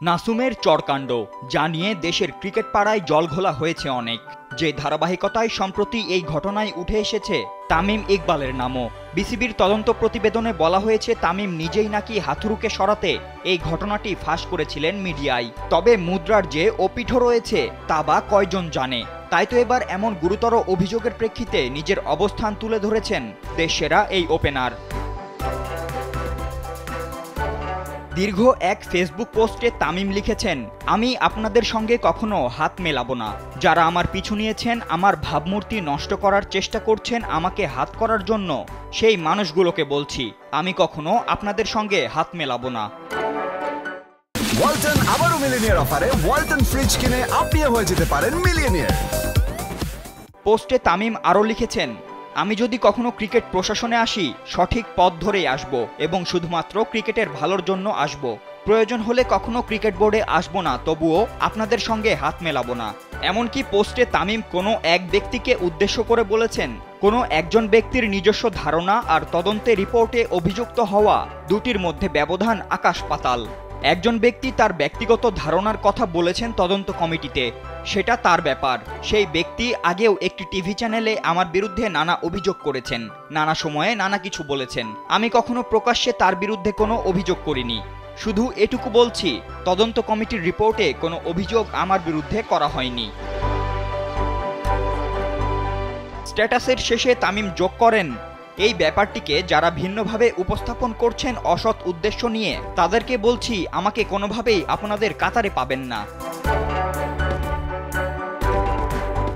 নাসুমের চরকাণ্ড যা নিয়ে দেশের ক্রিকেট পাড়ায় জলঘোলা হয়েছে অনেক। যে ধারাবাহিকতায় সম্প্রতি এই ঘটনায় উঠে এসেছে তামিম ইকবালের নামও। বিসিবির তদন্ত প্রতিবেদনে বলা হয়েছে তামিম নিজেই নাকি হাথুরুকে সরাতে এই ঘটনাটি ফাঁস করেছিলেন মিডিয়ায়। তবে মুদ্রার যে অপিঠও রয়েছে তা বা কয়জন জানে। তাই তো এবার এমন গুরুতর অভিযোগের প্রেক্ষিতে নিজের অবস্থান তুলে ধরেছেন দেশসেরা এই ওপেনার। দীর্ঘ এক ফেসবুক পোস্টে তামিম লিখেছেন, আমি আপনাদের সঙ্গে কখনো হাত মেলাবো না। যারা আমার পিছু নিয়েছেন, আমার ভাবমূর্তি নষ্ট করার চেষ্টা করছেন আমাকে হাত করার জন্য, সেই মানুষগুলোকে বলছি আমি কখনো আপনাদের সঙ্গে হাত মেলাবো না। ওয়ালটন আবারও মিলিয়নিয়ার অফারে ওয়ালটন ফ্রিজ কিনে আপনিও হয়ে যেতে পারেন মিলিয়নিয়ার। পোস্টে তামিম আরও লিখেছেন, আমি যদি কখনো ক্রিকেট প্রশাসনে আসি সঠিক পথ ধরেই আসব এবং শুধুমাত্র ক্রিকেটের ভালোর জন্য আসব। প্রয়োজন হলে কখনো ক্রিকেট বোর্ডে আসব না, তবুও আপনাদের সঙ্গে হাত মেলাবো না। এমনকি পোস্টে তামিম কোনো এক ব্যক্তিকে উদ্দেশ্য করে বলেছেন, কোনো একজন ব্যক্তির নিজস্ব ধারণা আর তদন্তে রিপোর্টে অভিযুক্ত হওয়া দুটির মধ্যে ব্যবধান আকাশ পাতাল। একজন ব্যক্তি তার ব্যক্তিগত ধারণার কথা বলেছেন তদন্ত কমিটিতে, সেটা তার ব্যাপার। সেই ব্যক্তি আগেও একটি টিভি চ্যানেলে আমার বিরুদ্ধে নানা অভিযোগ করেছেন, নানা সময়ে নানা কিছু বলেছেন। আমি কখনো প্রকাশ্যে তার বিরুদ্ধে কোনো অভিযোগ করিনি। শুধু এটুকু বলছি, তদন্ত কমিটির রিপোর্টে কোনো অভিযোগ আমার বিরুদ্ধে করা হয়নি। স্ট্যাটাসের শেষে তামিম যোগ করেন, এই ব্যাপারটিকে যারা ভিন্নভাবে উপস্থাপন করছেন অসৎ উদ্দেশ্য নিয়ে, তাদেরকে বলছি আমাকে কোনোভাবেই আপনাদের কাতারে পাবেন না।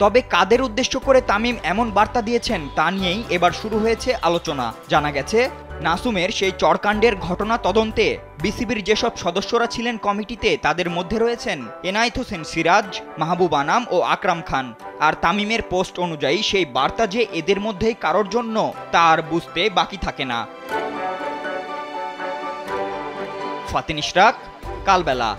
তবে কাদের উদ্দেশ্য করে তামিম এমন বার্তা দিয়েছেন তা নিয়েই এবার শুরু হয়েছে আলোচনা। জানা গেছে, নাসুমের সেই চরকাণ্ডের ঘটনা তদন্তে বিসিবির যেসব সদস্যরা ছিলেন কমিটিতে, তাদের মধ্যে রয়েছেন এনায়েত হোসেন সিরাজ, মাহবুব আনাম ও আকরাম খান। আর তামিমের পোস্ট অনুযায়ী সেই বার্তা যে এদের মধ্যেই কারোর জন্য, তা আর বুঝতে বাকি থাকে না। ফাতিন ইশরাক, কালবেলা।